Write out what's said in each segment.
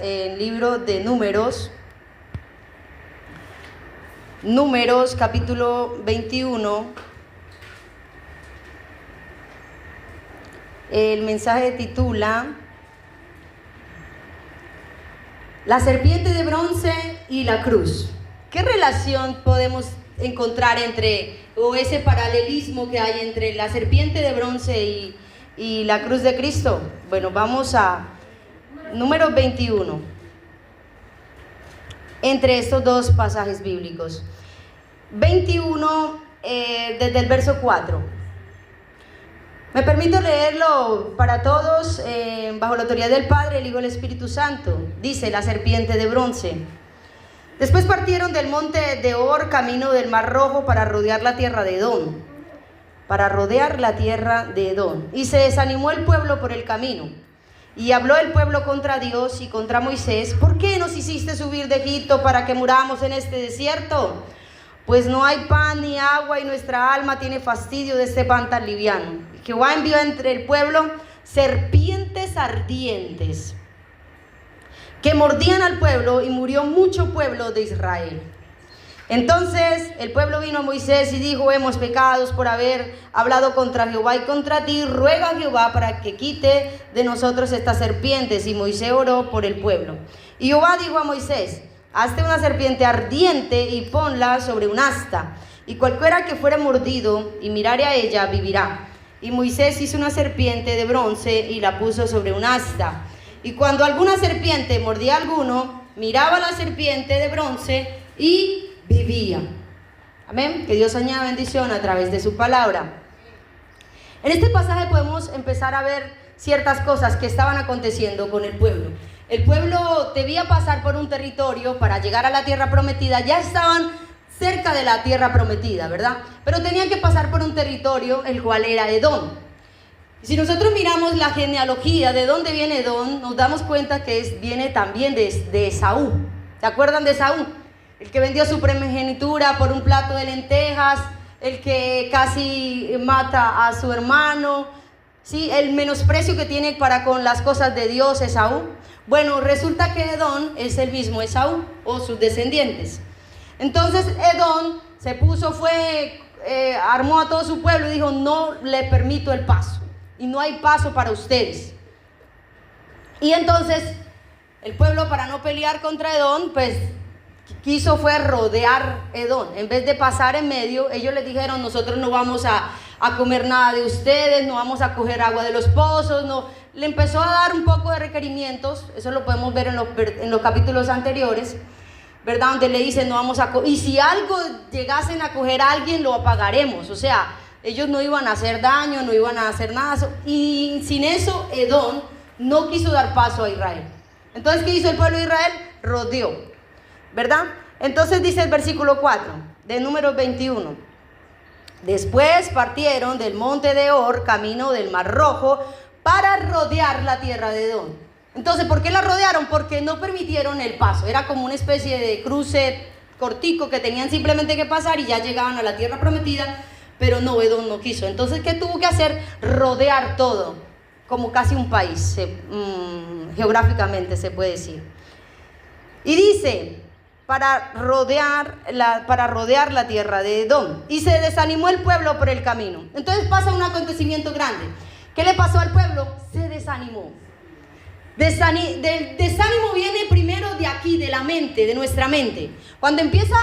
en el libro de Números capítulo 21. El mensaje titula La serpiente de bronce y la cruz. ¿Qué relación podemos encontrar o ese paralelismo que hay entre la serpiente de bronce y la cruz de Cristo? Bueno, vamos a Números 21, entre estos dos pasajes bíblicos. 21, desde el verso 4. Me permito leerlo para todos, bajo la autoridad del Padre, el Hijo y el Espíritu Santo. Dice la serpiente de bronce. Después partieron del monte de Or, camino del Mar Rojo, para rodear la tierra de Edom. Y se desanimó el pueblo por el camino. Y habló el pueblo contra Dios y contra Moisés: ¿por qué nos hiciste subir de Egipto para que muramos en este desierto? Pues no hay pan ni agua y nuestra alma tiene fastidio de este pan tan liviano. Jehová envió entre el pueblo serpientes ardientes que mordían al pueblo, y murió mucho pueblo de Israel. Entonces el pueblo vino a Moisés y dijo: hemos pecado por haber hablado contra Jehová y contra ti. Ruega a Jehová para que quite de nosotros estas serpientes. Y Moisés oró por el pueblo. Y Jehová dijo a Moisés: hazte una serpiente ardiente y ponla sobre un asta, y cualquiera que fuere mordido y mirare a ella vivirá. Y Moisés hizo una serpiente de bronce y la puso sobre un asta. Y cuando alguna serpiente mordía a alguno, miraba la serpiente de bronce y vivía. Amén. Que Dios añada bendición a través de su palabra. En este pasaje podemos empezar a ver ciertas cosas que estaban aconteciendo con el pueblo. El pueblo debía pasar por un territorio para llegar a la tierra prometida. Ya estaban cerca de la tierra prometida, ¿verdad? Pero tenían que pasar por un territorio, el cual era Edom. Si nosotros miramos la genealogía de dónde viene Edom, nos damos cuenta que viene también de Esaú. ¿Se acuerdan de Esaú? El que vendió su primogenitura por un plato de lentejas, el que casi mata a su hermano, ¿sí? El menosprecio que tiene para con las cosas de Dios, Esaú. Bueno, resulta que Edom es el mismo Esaú, o sus descendientes. Entonces Edom se puso, armó a todo su pueblo y dijo: no le permito el paso, y no hay paso para ustedes. Y entonces el pueblo, para no pelear contra Edom, pues fue rodear Edom. En vez de pasar en medio, ellos les dijeron: nosotros no vamos a comer nada de ustedes, no vamos a coger agua de los pozos, no. Le empezó a dar un poco de requerimientos. Eso lo podemos ver en los capítulos anteriores, ¿verdad? Donde le dicen: no vamos a y si algo llegasen a coger a alguien, lo apagaremos. O sea, ellos no iban a hacer daño, no iban a hacer nada. Y sin eso, Edom no quiso dar paso a Israel. Entonces, ¿qué hizo el pueblo de Israel? Rodeó, ¿verdad? Entonces dice el versículo 4 de Números 21. Después partieron del monte de Or, camino del Mar Rojo, para rodear la tierra de Edom. Entonces, ¿por qué la rodearon? Porque no permitieron el paso. Era como una especie de cruce cortico que tenían simplemente que pasar y ya llegaban a la tierra prometida, pero no, Edom no quiso. Entonces, ¿qué tuvo que hacer? Rodear todo, como casi un país, geográficamente se puede decir. Y dice: para rodear la tierra de Edom. Y se desanimó el pueblo por el camino. Entonces pasa un acontecimiento grande. ¿Qué le pasó al pueblo? Se desanimó. Del desánimo viene primero de aquí, de la mente, de nuestra mente. Cuando empieza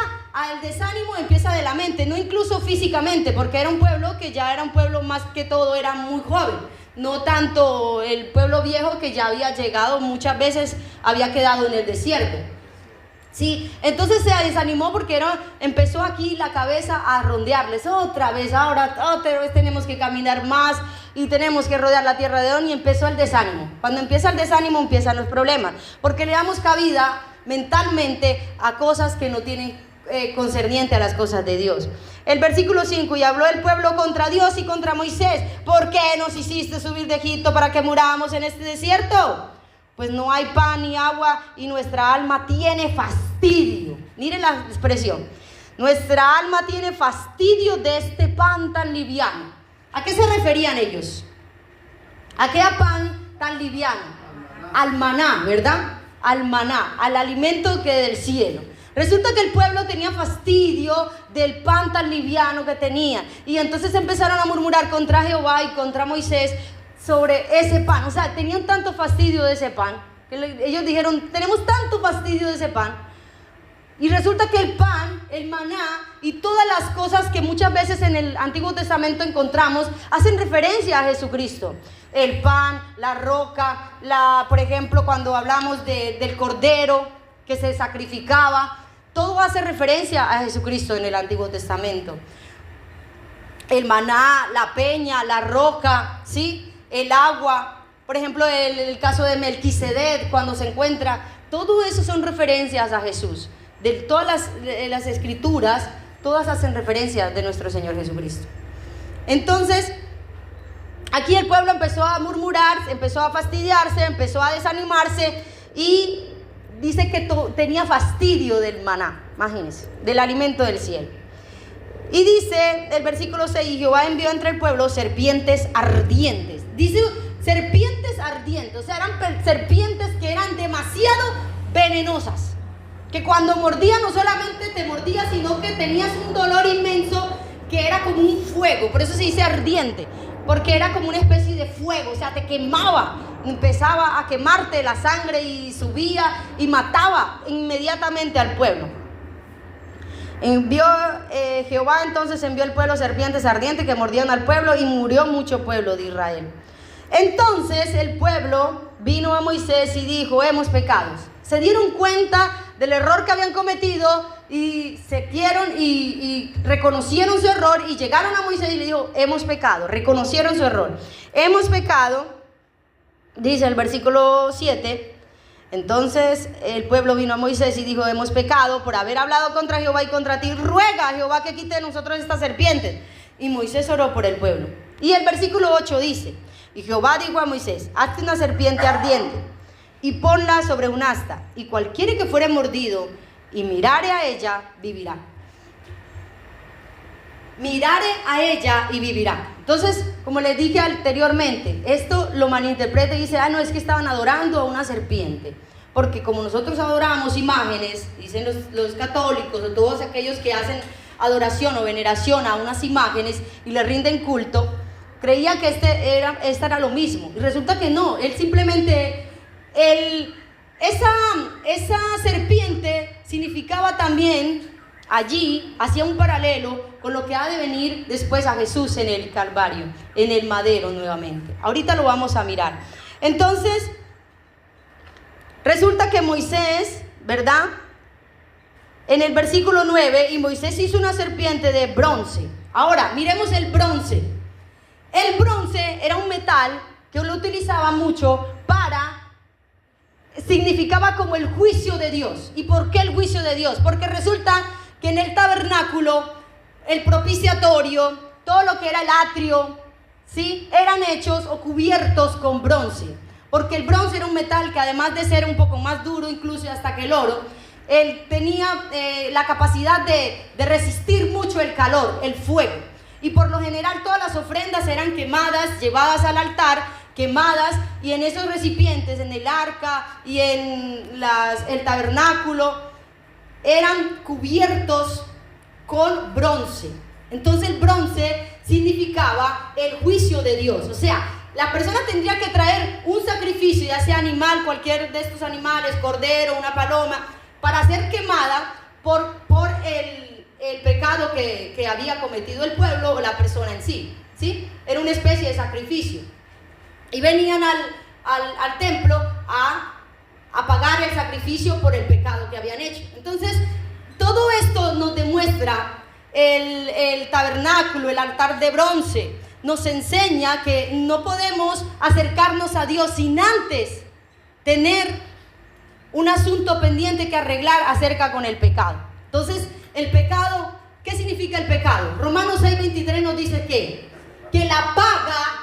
el desánimo, empieza de la mente, no incluso físicamente, porque era un pueblo que ya era un pueblo, más que todo era muy joven. No tanto el pueblo viejo, que ya había llegado, muchas veces había quedado en el desierto. Sí, entonces se desanimó porque empezó aquí la cabeza a rondearles otra vez. Ahora otra vez tenemos que caminar más y tenemos que rodear la tierra de Edom, y empezó el desánimo. Cuando empieza el desánimo, empiezan los problemas, porque le damos cabida mentalmente a cosas que no tienen concerniente a las cosas de Dios. El versículo 5: y habló el pueblo contra Dios y contra Moisés: ¿por qué nos hiciste subir de Egipto para que muramos en este desierto? Pues no hay pan ni agua y nuestra alma tiene fastidio. Miren la expresión: nuestra alma tiene fastidio de este pan tan liviano. ¿A qué se referían ellos? ¿A qué pan tan liviano? Al maná, ¿verdad? al maná, al alimento que del cielo. Resulta que el pueblo tenía fastidio del pan tan liviano que tenía, y entonces empezaron a murmurar contra Jehová y contra Moisés sobre ese pan. O sea, tenían tanto fastidio de ese pan, que ellos dijeron, tenemos tanto fastidio de ese pan. Y resulta que el pan, el maná y todas las cosas que muchas veces en el Antiguo Testamento encontramos hacen referencia a Jesucristo. El pan, la roca, por ejemplo, cuando hablamos del cordero que se sacrificaba, todo hace referencia a Jesucristo en el Antiguo Testamento. El maná, la peña, la roca, ¿sí? El agua, por ejemplo, el caso de Melquisedec, cuando se encuentra, todo eso son referencias a Jesús. De todas las escrituras, todas hacen referencia de nuestro Señor Jesucristo. Entonces, aquí el pueblo empezó a murmurar, empezó a fastidiarse, empezó a desanimarse, y dice que tenía fastidio del maná, imagínense, del alimento del cielo. Y dice el versículo 6, y Jehová envió entre el pueblo serpientes ardientes. Dice serpientes ardientes, o sea, eran serpientes que eran demasiado venenosas, que cuando mordía no solamente te mordía, sino que tenías un dolor inmenso que era como un fuego. Por eso se dice ardiente, porque era como una especie de fuego, o sea, te quemaba, empezaba a quemarte la sangre y subía y mataba inmediatamente al pueblo. Jehová entonces envió al pueblo serpientes ardientes que mordían al pueblo, y murió mucho pueblo de Israel. Entonces el pueblo vino a Moisés y dijo, hemos pecado. Se dieron cuenta del error que habían cometido y y reconocieron su error, y llegaron a Moisés y le dijo, hemos pecado. Reconocieron su error. Hemos pecado, dice el versículo 7. Entonces el pueblo vino a Moisés y dijo, hemos pecado por haber hablado contra Jehová y contra ti. Ruega a Jehová que quite de nosotros estas serpientes. Y Moisés oró por el pueblo. Y el versículo 8 dice, y Jehová dijo a Moisés, hazte una serpiente ardiente y ponla sobre un asta, y cualquiera que fuere mordido y mirare a ella, vivirá. Mirare a ella y vivirá. Entonces, como les dije anteriormente, esto lo malinterpreta y dice, no, es que estaban adorando a una serpiente. Porque como nosotros adoramos imágenes, dicen los católicos o todos aquellos que hacen adoración o veneración a unas imágenes y le rinden culto, creía que esta era lo mismo. Y resulta que no, él simplemente, esa serpiente significaba también, allí hacía un paralelo con lo que ha de venir después a Jesús en el Calvario, en el madero nuevamente. Ahorita lo vamos a mirar. Entonces, resulta que Moisés, ¿verdad? En el versículo 9, y Moisés hizo una serpiente de bronce. Ahora, miremos el bronce. El bronce era un metal que lo utilizaba mucho significaba como el juicio de Dios. ¿Y por qué el juicio de Dios? Porque resulta que en el tabernáculo, el propiciatorio, todo lo que era el atrio, ¿sí?, eran hechos o cubiertos con bronce. Porque el bronce era un metal que, además de ser un poco más duro, incluso hasta que el oro, él tenía la capacidad de resistir mucho el calor, el fuego. Y por lo general todas las ofrendas eran quemadas, llevadas al altar, quemadas, y en esos recipientes, en el arca y en el tabernáculo, eran cubiertos con bronce. Entonces el bronce significaba el juicio de Dios. O sea, la persona tendría que traer un sacrificio, ya sea animal, cualquier de estos animales, cordero, una paloma, para ser quemada por el pecado que había cometido el pueblo o la persona en sí, ¿sí? Era una especie de sacrificio. Y venían al templo a pagar el sacrificio por el pecado que habían hecho. Entonces, todo esto nos demuestra el tabernáculo, el altar de bronce. Nos enseña que no podemos acercarnos a Dios sin antes tener un asunto pendiente que arreglar acerca con el pecado. Entonces, el pecado, ¿qué significa el pecado? Romanos 6:23 nos dice que la paga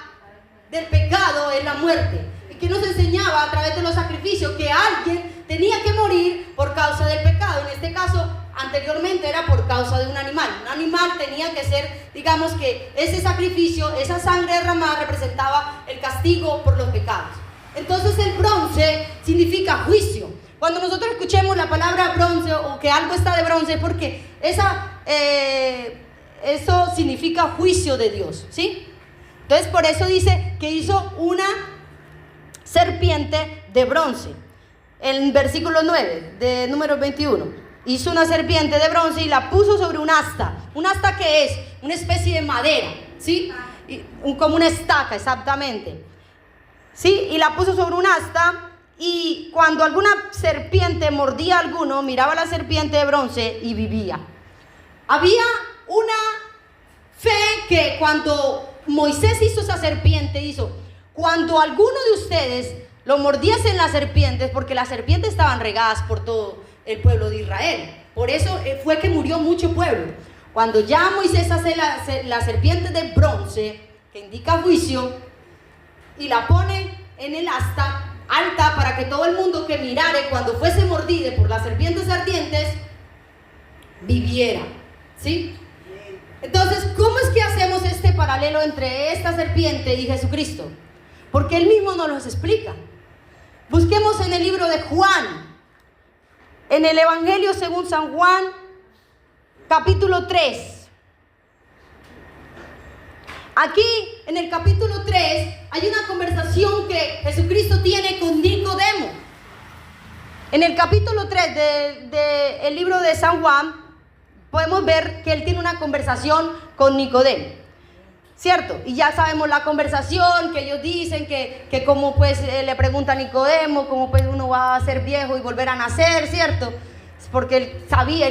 del pecado es la muerte. Y que nos enseñaba a través de los sacrificios que alguien tenía que morir por causa del pecado. En este caso, anteriormente era por causa de un animal. Un animal tenía que ser, digamos que ese sacrificio, esa sangre derramada representaba el castigo por los pecados. Entonces el bronce significa juicio. Cuando nosotros escuchemos la palabra bronce o que algo está de bronce, porque eso significa juicio de Dios, ¿sí? Entonces por eso dice que hizo una serpiente de bronce. En versículo 9 de Números 21, hizo una serpiente de bronce y la puso sobre un asta. ¿Un asta qué es? Una especie de madera, ¿sí? Como una estaca, exactamente, ¿sí? Y la puso sobre un asta, y cuando alguna serpiente mordía a alguno, miraba a la serpiente de bronce y vivía. Había una fe que cuando Moisés hizo esa serpiente, cuando alguno de ustedes lo mordiesen las serpientes, porque las serpientes estaban regadas por todo el pueblo de Israel, por eso fue que murió mucho pueblo. Cuando ya Moisés hace la serpiente de bronce, que indica juicio, y la pone en el asta alta para que todo el mundo que mirare cuando fuese mordido por las serpientes ardientes viviera, ¿sí? Entonces, ¿cómo es que hacemos este paralelo entre esta serpiente y Jesucristo? Porque Él mismo nos los explica. Busquemos en el libro de Juan, en el Evangelio según San Juan, capítulo 3. Aquí, en el capítulo 3, hay una conversación que Jesucristo tiene con Nicodemo. En el capítulo 3 del libro de San Juan, podemos ver que Él tiene una conversación con Nicodemo, ¿cierto? Y ya sabemos la conversación, que ellos dicen que como pues le pregunta a Nicodemo, cómo pues uno va a ser viejo y volver a nacer, ¿cierto? Porque él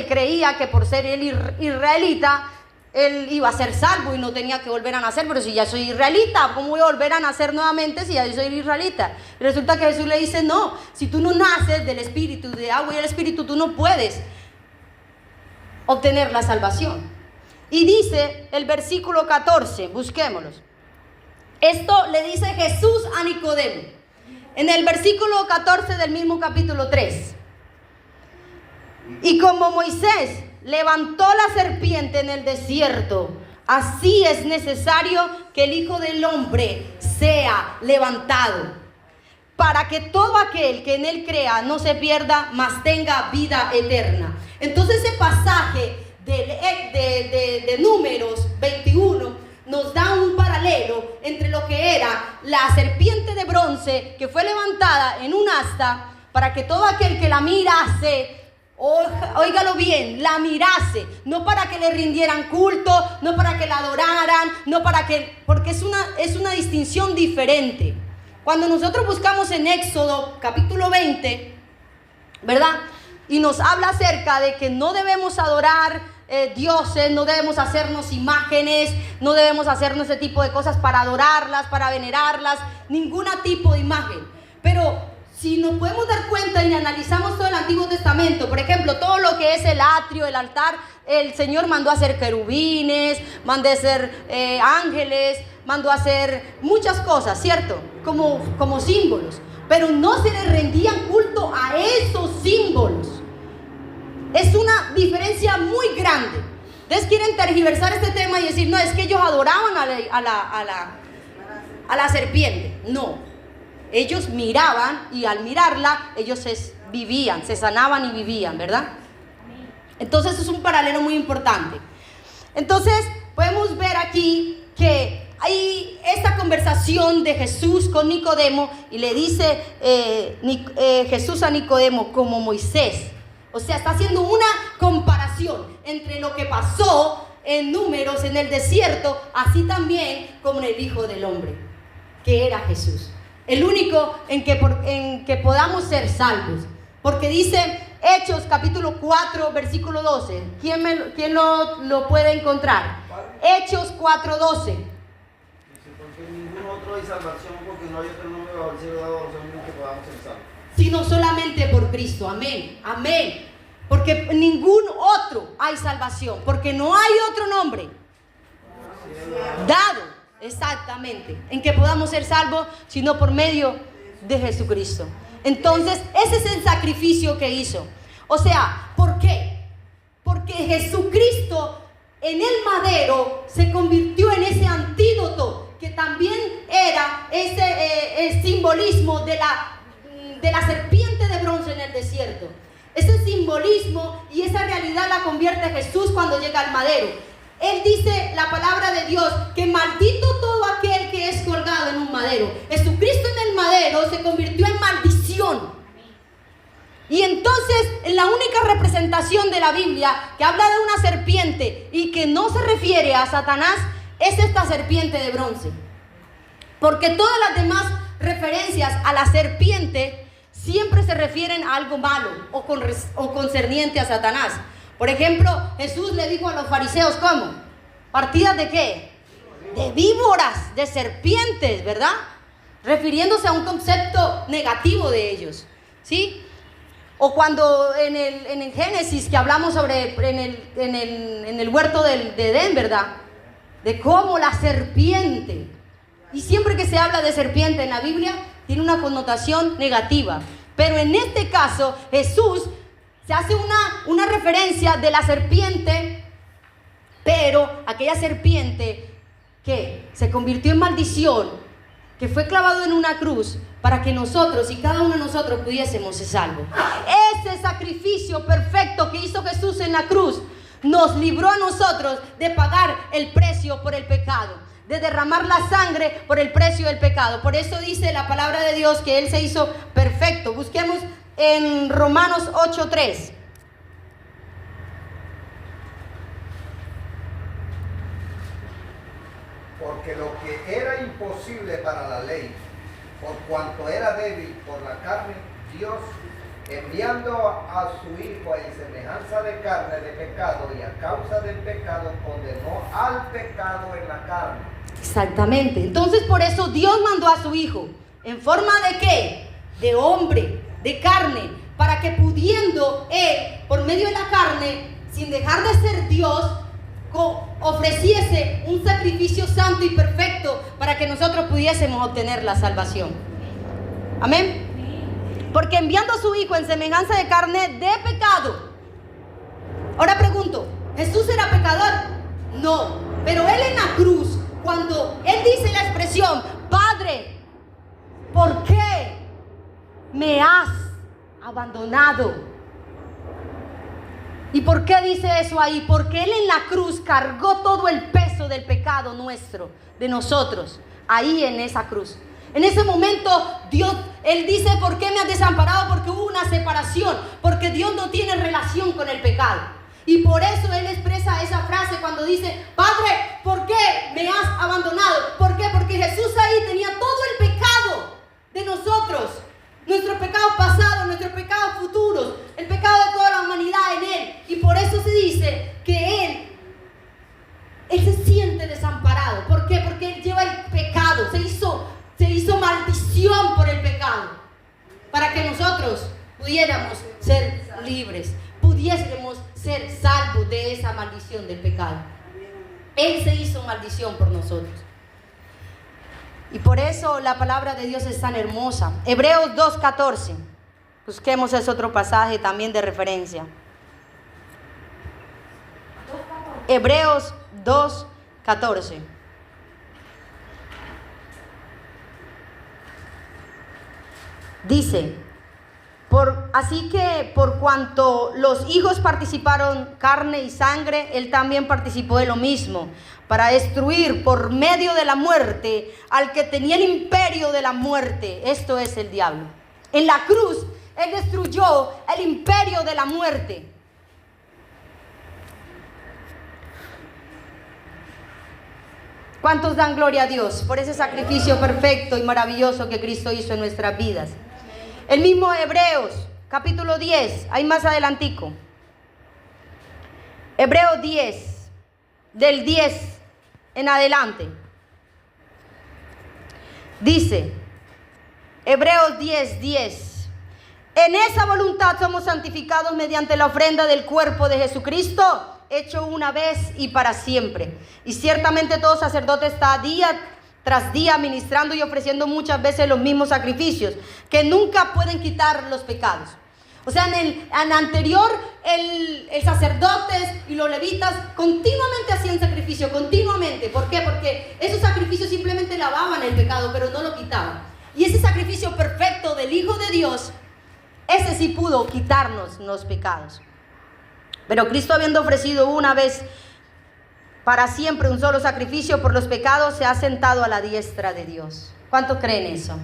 creía que por ser él israelita, él iba a ser salvo y no tenía que volver a nacer. Pero si ya soy israelita, ¿cómo voy a volver a nacer nuevamente si ya soy israelita? Y resulta que Jesús le dice, no, si tú no naces del Espíritu, de agua y el Espíritu, tú no puedes obtener la salvación. Y dice el versículo 14, busquémoslos. Esto le dice Jesús a Nicodemo, en el versículo 14 del mismo capítulo 3. Y como Moisés levantó la serpiente en el desierto, así es necesario que el Hijo del Hombre sea levantado, para que todo aquel que en él crea no se pierda, mas tenga vida eterna. Entonces ese pasaje de Números 21 nos da un paralelo entre lo que era la serpiente de bronce que fue levantada en un asta para que todo aquel que la mirase, óigalo bien, la mirase, no para que le rindieran culto, no para que la adoraran, porque es una distinción diferente. Cuando nosotros buscamos en Éxodo capítulo 20, ¿verdad? Y nos habla acerca de que no debemos adorar dioses, no debemos hacernos imágenes, no debemos hacernos ese tipo de cosas para adorarlas, para venerarlas, ningún tipo de imagen. Pero si nos podemos dar cuenta y analizamos todo el Antiguo Testamento, por ejemplo, todo lo que es el atrio, el altar, el Señor mandó a hacer querubines, mandó a hacer ángeles, mandó a hacer muchas cosas, ¿cierto? Como símbolos, pero no se le rendían culto a esos símbolos. Es una diferencia muy grande. Ustedes quieren tergiversar este tema y decir, no, es que ellos adoraban a la serpiente. No. Ellos miraban y al mirarla, ellos vivían, se sanaban y vivían, ¿verdad? Entonces es un paralelo muy importante. Entonces podemos ver aquí que hay esta conversación de Jesús con Nicodemo y le dice Jesús a Nicodemo como Moisés. O sea, está haciendo una comparación entre lo que pasó en Números en el desierto, así también como en el Hijo del Hombre, que era Jesús. El único en que podamos ser salvos. Porque dice Hechos capítulo 4 versículo 12. ¿Quién lo puede encontrar? Hechos 4:12. Dice, porque en ningún otro hay salvación, porque no hay otro nombre bajo el cielo dado a los hombres que podamos ser salvos. Sino solamente por Cristo. Amén, amén. Porque en ningún otro hay salvación, porque no hay otro nombre dado, exactamente, en que podamos ser salvos, sino por medio de Jesucristo. Entonces, ese es el sacrificio que hizo. O sea, ¿por qué? Porque Jesucristo en el madero se convirtió en ese antídoto, que también era ese simbolismo de la serpiente de bronce en el desierto. Ese simbolismo y esa realidad la convierte Jesús cuando llega al madero. Él dice, la palabra de Dios, que maldito todo aquel que es colgado en un madero. Jesucristo en el madero se convirtió en maldición. Y entonces, la única representación de la Biblia que habla de una serpiente y que no se refiere a Satanás es esta serpiente de bronce. Porque todas las demás referencias a la serpiente siempre se refieren a algo malo o concerniente a Satanás. Por ejemplo, Jesús le dijo a los fariseos, ¿cómo? ¿Partidas de qué? De víboras, de serpientes, ¿verdad? Refiriéndose a un concepto negativo de ellos, ¿sí? O cuando en el Génesis que hablamos sobre en el huerto de Edén, ¿verdad? De cómo la serpiente, y siempre que se habla de serpiente en la Biblia, tiene una connotación negativa. Pero en este caso, Jesús se hace una referencia de la serpiente, pero aquella serpiente que se convirtió en maldición, que fue clavado en una cruz, para que nosotros y cada uno de nosotros pudiésemos ser salvos. Ese sacrificio perfecto que hizo Jesús en la cruz nos libró a nosotros de pagar el precio por el pecado, de derramar la sangre por el precio del pecado. Por eso dice la palabra de Dios que Él se hizo perfecto. Busquemos en Romanos 8:3. Porque lo que era imposible para la ley, por cuanto era débil por la carne, Dios, enviando a su Hijo en semejanza de carne de pecado y a causa del pecado, condenó al pecado en la carne. Exactamente. Entonces por eso Dios mandó a su Hijo, ¿en forma de qué? De hombre, de carne, para que pudiendo Él, por medio de la carne, sin dejar de ser Dios, ofreciese un sacrificio santo y perfecto para que nosotros pudiésemos obtener la salvación. Amén. Porque enviando a su Hijo en semejanza de carne de pecado. Ahora pregunto, ¿Jesús era pecador? No, pero Él en la cruz, cuando Él dice la expresión, Padre, ¿por qué me has abandonado? ¿Y por qué dice eso ahí? Porque Él en la cruz cargó todo el peso del pecado nuestro, de nosotros, ahí en esa cruz. En ese momento Dios, Él dice, ¿por qué me has desamparado? Porque hubo una separación, porque Dios no tiene relación con el pecado. Y por eso Él expresa esa frase cuando dice, Padre, ¿por qué me has abandonado? ¿Por qué? Porque Jesús ahí tenía todo el pecado de nosotros. Nuestros pecados pasados, nuestros pecados futuros, el pecado de toda la humanidad en Él. Y por eso se dice que Él se siente desamparado. ¿Por qué? Porque Él lleva el pecado, se hizo maldición por el pecado, para que nosotros pudiéramos ser libres, pudiésemos ser salvos de esa maldición del pecado. Él se hizo maldición por nosotros. Y por eso la palabra de Dios es tan hermosa. Hebreos 2:14. Busquemos ese otro pasaje también de referencia. Hebreos 2:14. Dice, así que por cuanto los hijos participaron carne y sangre, Él también participó de lo mismo, para destruir por medio de la muerte al que tenía el imperio de la muerte, esto es el diablo. En la cruz Él destruyó el imperio de la muerte. ¿Cuántos dan gloria a Dios por ese sacrificio perfecto y maravilloso que Cristo hizo en nuestras vidas? El mismo Hebreos, capítulo 10, ahí más adelantico. Hebreos 10, del 10 en adelante. Dice, Hebreos 10:10. En esa voluntad somos santificados mediante la ofrenda del cuerpo de Jesucristo, hecho una vez y para siempre. Y ciertamente todo sacerdote está día tras día ministrando y ofreciendo muchas veces los mismos sacrificios, que nunca pueden quitar los pecados. O sea, en anterior, el sacerdotes y los levitas continuamente hacían sacrificio, continuamente. ¿Por qué? Porque esos sacrificios simplemente lavaban el pecado, pero no lo quitaban. Y ese sacrificio perfecto del Hijo de Dios, ese sí pudo quitarnos los pecados. Pero Cristo, habiendo ofrecido una vez para siempre un solo sacrificio por los pecados, se ha sentado a la diestra de Dios. ¿Cuántos creen eso?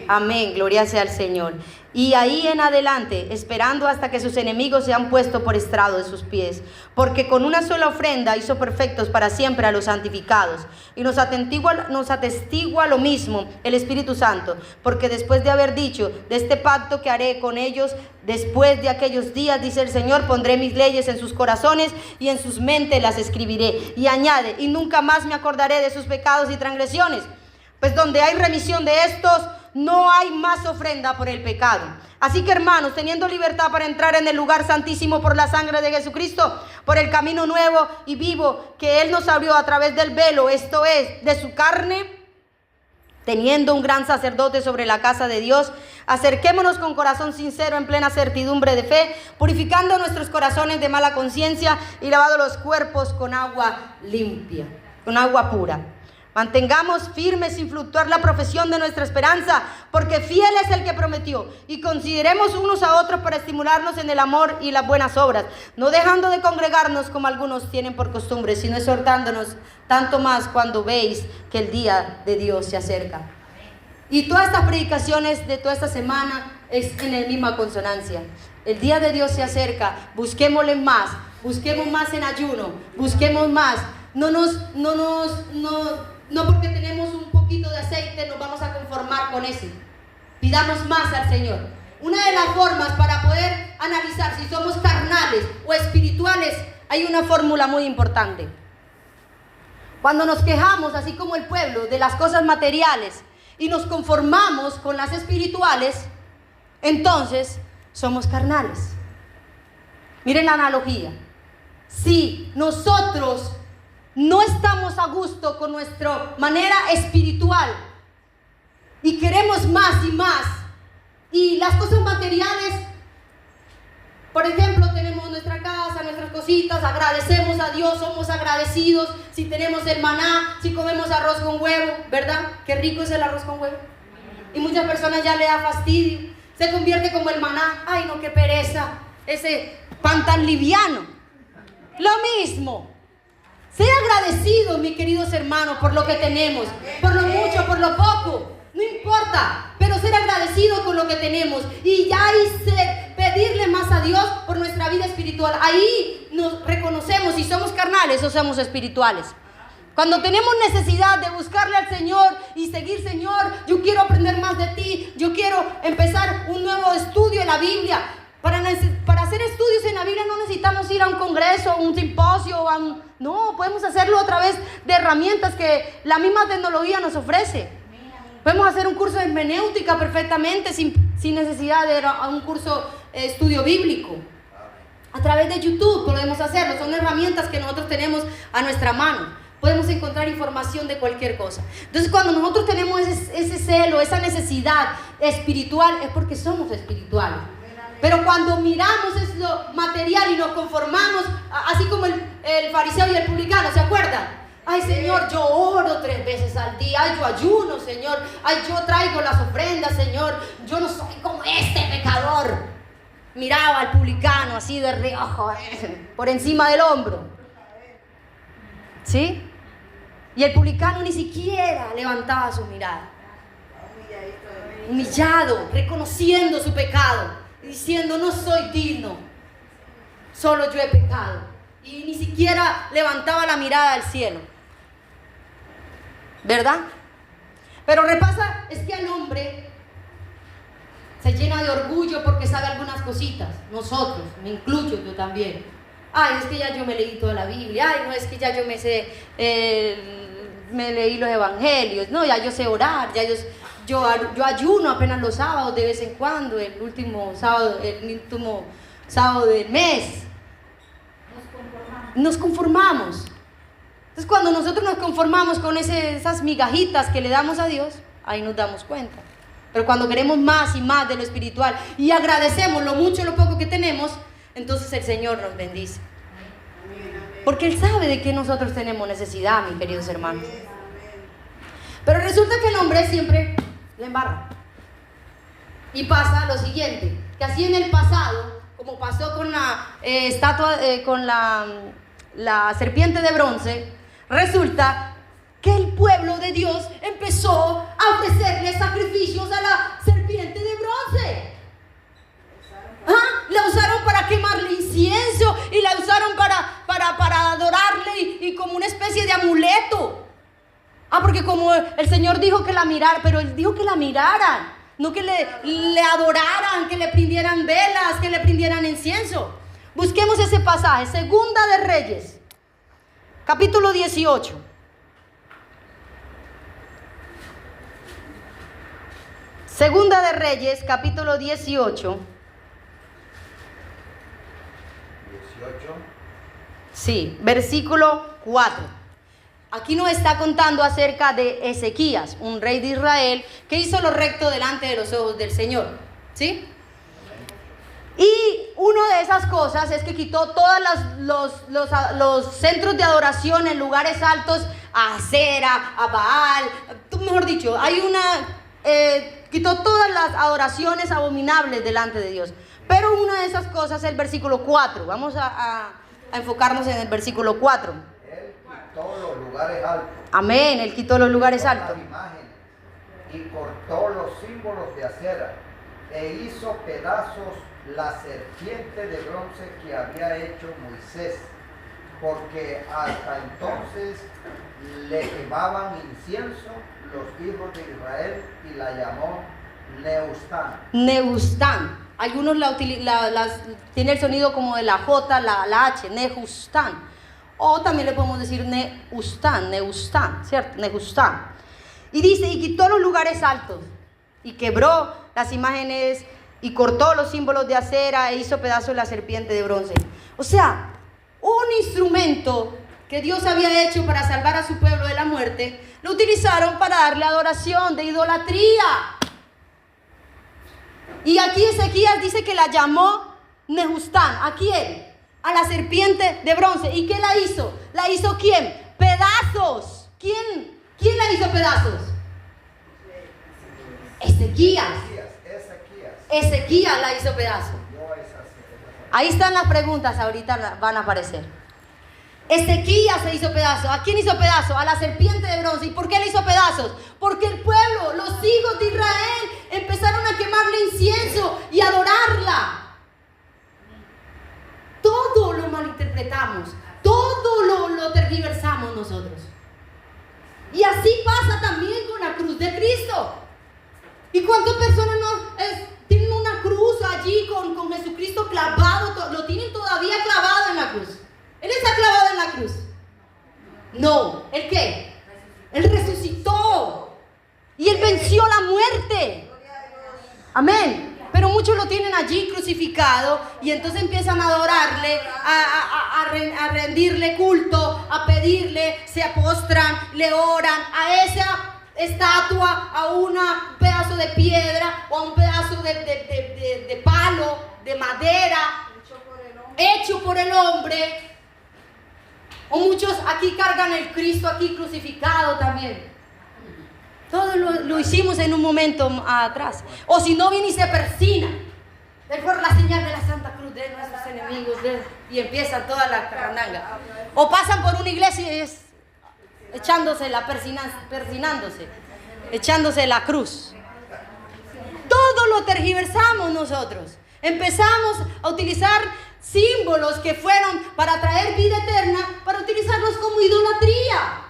Amén, gloria sea al Señor. Y ahí en adelante, esperando hasta que sus enemigos sean puestos por estrado de sus pies, porque con una sola ofrenda hizo perfectos para siempre a los santificados. Y nos atestigua lo mismo el Espíritu Santo, porque después de haber dicho, de este pacto que haré con ellos después de aquellos días, dice el Señor, pondré mis leyes en sus corazones y en sus mentes las escribiré. Y añade, y nunca más me acordaré de sus pecados y transgresiones. Pues donde hay remisión de estos, no hay más ofrenda por el pecado. Así que, hermanos, teniendo libertad para entrar en el lugar santísimo por la sangre de Jesucristo, por el camino nuevo y vivo que Él nos abrió a través del velo, esto es, de su carne, teniendo un gran sacerdote sobre la casa de Dios, acerquémonos con corazón sincero en plena certidumbre de fe, purificando nuestros corazones de mala conciencia y lavando los cuerpos con agua limpia, con agua pura. Mantengamos firme sin fluctuar la profesión de nuestra esperanza, porque fiel es el que prometió. Y consideremos unos a otros para estimularnos en el amor y las buenas obras, no dejando de congregarnos como algunos tienen por costumbre, sino exhortándonos tanto más cuando veis que el día de Dios se acerca. Y todas estas predicaciones de toda esta semana es en la misma consonancia. El día de Dios se acerca, busquemos más en ayuno, busquemos más. No porque tenemos un poquito de aceite nos vamos a conformar con ese. Pidamos más al Señor. Una de las formas para poder analizar si somos carnales o espirituales, hay una fórmula muy importante. Cuando nos quejamos, así como el pueblo, de las cosas materiales y nos conformamos con las espirituales, entonces somos carnales. Miren la analogía. Si nosotros no estamos a gusto con nuestra manera espiritual y queremos más y más, y las cosas materiales, por ejemplo, tenemos nuestra casa, nuestras cositas, agradecemos a Dios, somos agradecidos si tenemos el maná, si comemos arroz con huevo, ¿verdad? Qué rico es el arroz con huevo. Y muchas personas ya le da fastidio, se convierte como el maná. Ay, no, qué pereza, ese pan tan liviano. Lo mismo. Ser agradecidos, mis queridos hermanos, por lo que tenemos, por lo mucho, por lo poco, no importa, pero ser agradecidos con lo que tenemos y ya pedirle más a Dios por nuestra vida espiritual. Ahí nos reconocemos si somos carnales o somos espirituales. Cuando tenemos necesidad de buscarle al Señor y seguir, Señor, yo quiero aprender más de ti, yo quiero empezar un nuevo estudio en la Biblia. Para hacer estudios en la Biblia no necesitamos ir a un congreso, a un simposio, no, podemos hacerlo a través de herramientas que la misma tecnología nos ofrece. Podemos hacer un curso de hermenéutica perfectamente sin necesidad de ir a un curso de estudio bíblico. A través de YouTube podemos hacerlo, son herramientas que nosotros tenemos a nuestra mano. Podemos encontrar información de cualquier cosa. Entonces, cuando nosotros tenemos ese celo, esa necesidad espiritual, es porque somos espirituales. Pero cuando miramos eso material y nos conformamos, así como el fariseo y el publicano, ¿se acuerdan? Ay, Señor, yo oro 3 veces al día. Ay, yo ayuno, Señor. Ay, yo traigo las ofrendas, Señor. Yo no soy como este pecador. Miraba al publicano así de reojo, por encima del hombro. ¿Sí? Y el publicano ni siquiera levantaba su mirada. Humillado, reconociendo su pecado. Diciendo, no soy digno, solo yo he pecado. Y ni siquiera levantaba la mirada al cielo, ¿verdad? Pero repasa, es que el hombre se llena de orgullo porque sabe algunas cositas. Nosotros, me incluyo yo también. Ay, es que ya yo me leí toda la Biblia. Ay, no, es que ya yo me sé, me leí los evangelios. No, ya yo sé orar, yo ayuno apenas los sábados de vez en cuando, el último sábado del mes. Nos conformamos. Entonces, cuando nosotros nos conformamos con esas migajitas que le damos a Dios, ahí nos damos cuenta. Pero cuando queremos más y más de lo espiritual y agradecemos lo mucho o lo poco que tenemos, entonces el Señor nos bendice. Porque Él sabe de qué nosotros tenemos necesidad, mis queridos hermanos. Pero resulta que el hombre siempre la embarra. Y pasa lo siguiente, que así en el pasado, como pasó con la estatua, con la serpiente de bronce, resulta que el pueblo de Dios empezó a ofrecerle sacrificios a la serpiente de bronce. La usaron para quemarle incienso y la usaron para adorarle y como una especie de amuleto. Porque como el Señor dijo que la mirara, pero Él dijo que la miraran, no que le adoraran, que le prendieran velas, que le prendieran incienso. Busquemos ese pasaje, Segunda de Reyes, capítulo 18. Segunda de Reyes, capítulo 18. Sí, versículo 4. Aquí nos está contando acerca de Ezequías, un rey de Israel que hizo lo recto delante de los ojos del Señor, ¿sí? Y una de esas cosas es que quitó todos los centros de adoración en lugares altos a Acera, a Baal, mejor dicho, quitó todas las adoraciones abominables delante de Dios. Pero una de esas cosas es el versículo 4. Vamos a enfocarnos en el versículo 4. Él quitó los lugares altos. Amén, Él quitó los lugares altos. Y cortó los símbolos de acera e hizo pedazos la serpiente de bronce que había hecho Moisés, porque hasta entonces le quemaban incienso los hijos de Israel y la llamó Nehushtan. Nehushtan. Algunos tiene el sonido como de la J, la H, Nehushtan. O también le podemos decir Nehushtan, ¿cierto? Nehushtan. Y dice, y quitó los lugares altos, y quebró las imágenes, y cortó los símbolos de acera, e hizo pedazos la serpiente de bronce. O sea, un instrumento que Dios había hecho para salvar a su pueblo de la muerte, lo utilizaron para darle adoración, de idolatría. Y aquí Ezequías dice que la llamó Nehushtan. ¿A quién? A la serpiente de bronce. ¿Y qué la hizo? ¿La hizo quién? Pedazos. ¿Quién la hizo pedazos? Ezequías. Ezequías la hizo pedazos. Ahí están las preguntas, ahorita van a aparecer. Ezequías se hizo pedazos. ¿A quién hizo pedazos? A la serpiente de bronce. ¿Y por qué le hizo pedazos? Porque el pueblo, los hijos de Israel, empezaron a quemarle incienso y adorarla. Todo lo malinterpretamos, todo lo tergiversamos nosotros. Y así pasa también con la cruz de Cristo. ¿Y cuántas personas tienen una cruz allí con Jesucristo clavado? Lo tienen todavía clavado en la cruz. ¿Él está clavado en la cruz? No. ¿El qué? Él resucitó. Y Él venció la muerte. Amén. Pero muchos lo tienen allí crucificado y entonces empiezan a adorarle, a rendirle culto, a pedirle, se postran, le oran a esa estatua, a un pedazo de piedra o a un pedazo de palo, de madera, hecho por el hombre. O muchos aquí cargan el Cristo aquí crucificado también. Todo lo hicimos en un momento atrás. O si no, viene y se persina. Es por la señal de la Santa Cruz de nuestros enemigos. Y empieza toda la carandanga. O pasan por una iglesia y persinándose, echándose la cruz. Todo lo tergiversamos nosotros. Empezamos a utilizar símbolos que fueron para traer vida eterna, para utilizarlos como idolatría.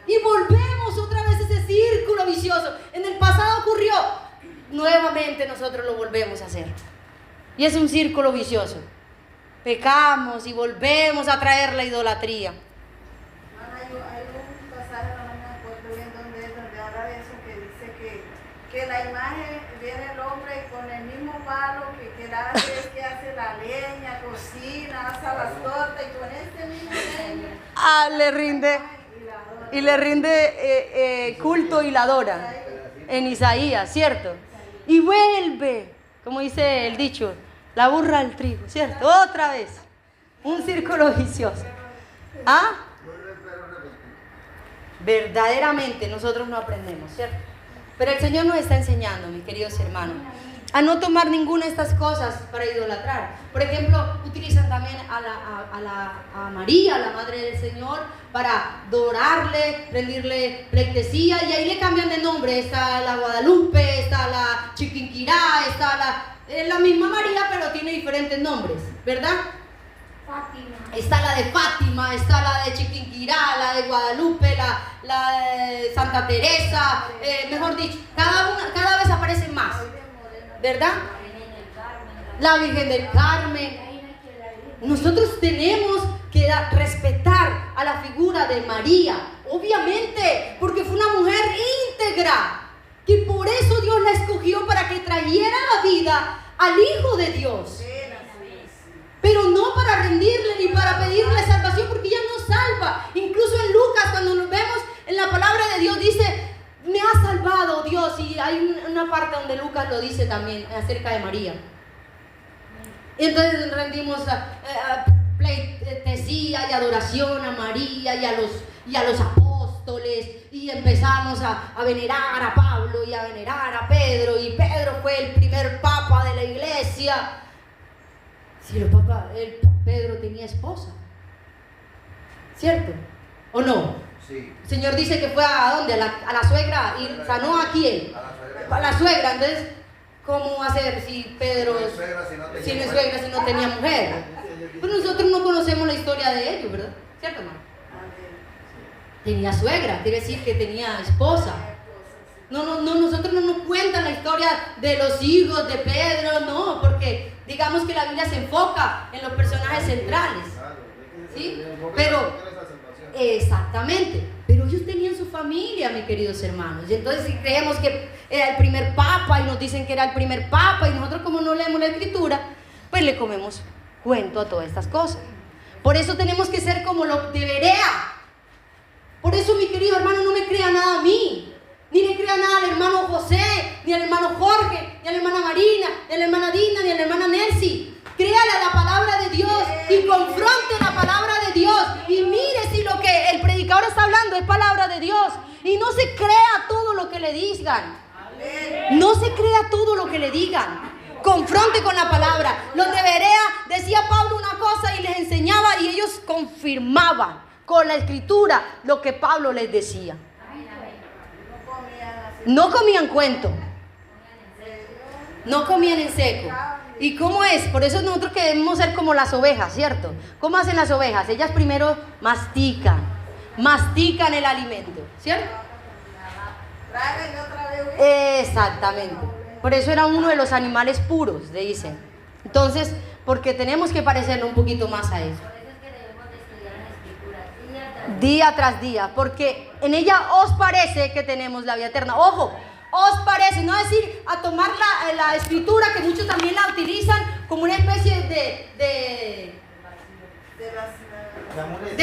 Y volvemos otra vez a ese círculo vicioso. En el pasado ocurrió, nuevamente nosotros lo volvemos a hacer. Y es un círculo vicioso. Pecamos y volvemos a traer la idolatría. Hay un pasaje, no me acuerdo bien donde habla de eso, que dice que la imagen viene el hombre con el mismo palo que hace la leña, cocina, hace las tortas, y con este mismo leña le rinde culto y la adora en Isaías, ¿cierto? Y vuelve, como dice el dicho, la burra al trigo, ¿cierto? Otra vez, un círculo vicioso. Verdaderamente nosotros no aprendemos, ¿cierto? Pero el Señor nos está enseñando, mis queridos hermanos, a no tomar ninguna de estas cosas para idolatrar. Por ejemplo, utilizan también a María, la Madre del Señor, para adorarle, rendirle pleitesía, y ahí le cambian de nombre. Está la Guadalupe, está la Chiquinquirá, está la misma María, pero tiene diferentes nombres, ¿verdad? Fátima. Está la de Fátima, está la de Chiquinquirá, la de Guadalupe, la de Santa Teresa, mejor dicho, cada vez aparecen más, ¿verdad? La Virgen del Carmen. Nosotros tenemos que respetar a la figura de María, obviamente, porque fue una mujer íntegra, que por eso Dios la escogió para que trayera la vida al Hijo de Dios. Pero no para rendirle ni para pedirle salvación, porque ella no salva. Incluso en Lucas, cuando nos vemos en la palabra de Dios, dice: me ha salvado Dios. Y hay una parte donde Lucas lo dice también acerca de María. Y entonces rendimos pleitesía y adoración a María y a los apóstoles, y empezamos a venerar a Pablo y a venerar a Pedro, y Pedro fue el primer papa de la iglesia. Si Pedro tenía esposa, ¿cierto? ¿O no? Sí. El Señor dice que fue ¿a dónde? A la suegra, y sanó a quién. A la suegra. Entonces, ¿cómo va a ser si Pedro, si no es suegra, si no tenía mujer? Pero nosotros no conocemos la historia de ellos, ¿verdad? ¿Cierto, hermano? Tenía suegra, quiere decir que tenía esposa. No, nosotros no nos cuentan la historia de los hijos de Pedro, no, porque digamos que la Biblia se enfoca en los personajes centrales, ¿sí? Pero, exactamente, pero ellos tenían su familia, mis queridos hermanos, y entonces si creemos que era el primer papa y nos dicen que era el primer papa, y nosotros como no leemos la escritura, pues le comemos cuento a todas estas cosas. Por eso tenemos que ser como los de Berea. Por eso, mi querido hermano, no me crea nada a mí. Ni le crea nada al hermano José, ni al hermano Jorge, ni a la hermana Marina, ni a la hermana Dina, ni a la hermana Nancy. Créale a la palabra de Dios y confronte la palabra de Dios. Y mire si lo que el predicador está hablando es palabra de Dios. Y no se crea todo lo que le digan. No se crea todo lo que le digan. Confronte con la palabra. Los de Berea, decía Pablo una cosa y les enseñaba, y ellos confirmaban con la escritura lo que Pablo les decía. No comían cuento, no comían en seco. ¿Y cómo es? Por eso nosotros queremos ser como las ovejas, ¿cierto? ¿Cómo hacen las ovejas? Ellas primero mastican el alimento, ¿cierto? Exactamente. Por eso era uno de los animales puros, dicen. Entonces, porque tenemos que parecernos un poquito más a eso. Día tras día, porque en ella os parece que tenemos la vida eterna. Ojo, os parece, no decir a tomar la escritura, que muchos también la utilizan como una especie de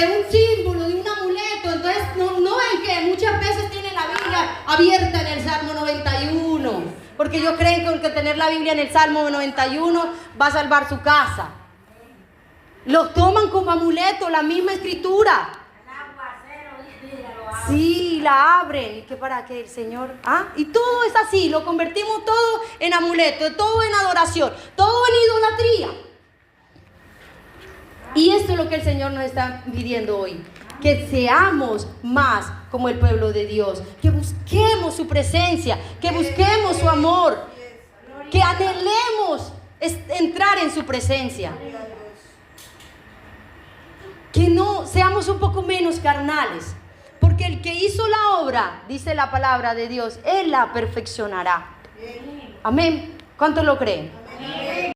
un símbolo, de un amuleto. Entonces no ven que muchas veces tienen la Biblia abierta en el Salmo 91, porque ellos creen que con tener la Biblia en el Salmo 91 va a salvar su casa. Los toman como amuleto, la misma escritura. Sí, la abren, y que para que el Señor, y todo es así, lo convertimos todo en amuleto, todo en adoración, todo en idolatría. Y esto es lo que el Señor nos está pidiendo hoy, que seamos más como el pueblo de Dios, que busquemos su presencia, que busquemos su amor, que anhelemos entrar en su presencia, que no seamos un poco menos carnales. Porque el que hizo la obra, dice la palabra de Dios, Él la perfeccionará. Amén. ¿Cuántos lo creen?